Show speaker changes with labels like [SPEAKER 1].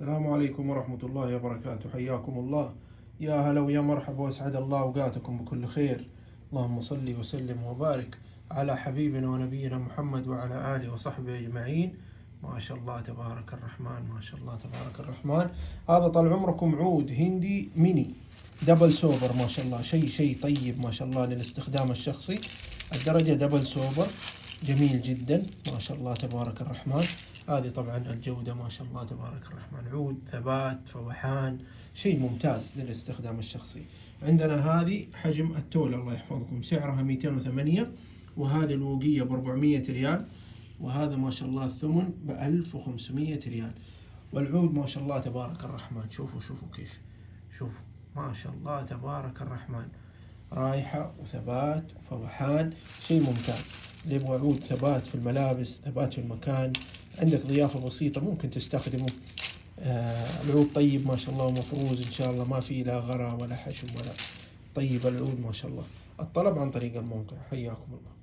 [SPEAKER 1] السلام عليكم ورحمة الله وبركاته، حياكم الله. يا هلا ويا مرحبا، واسعد الله اوقاتكم بكل خير. اللهم صل وسلم وبارك على حبيبنا ونبينا محمد وعلى آله وصحبه أجمعين. ما شاء الله تبارك الرحمن، ما شاء الله تبارك الرحمن. هذا طال عمركم عود هندي ميني دبل سوبر، ما شاء الله شيء طيب ما شاء الله للاستخدام الشخصي. الدرجة دبل سوبر جميل جدا ما شاء الله تبارك الرحمن. هذه طبعا الجودة ما شاء الله تبارك الرحمن، عود ثبات فوحان، شيء ممتاز للاستخدام الشخصي. عندنا هذه حجم التول الله يحفظكم، سعرها 208، وهذه الوقية ب 400 ريال، وهذا ما شاء الله الثمن ب 1500 ريال. والعود ما شاء الله تبارك الرحمن، شوفوا كيف، شوفوا ما شاء الله تبارك الرحمن، رائحة وثبات وفوحان، شيء ممتاز. اللي يبغى عود ثبات في الملابس، ثبات في المكان، عندك ضيافة بسيطة ممكن تستخدمه. العود طيب ما شاء الله، ومفروز إن شاء الله، ما فيه لا غرا ولا حشو ولا. طيب العود ما شاء الله. الطلب عن طريق الموقع. حياكم الله.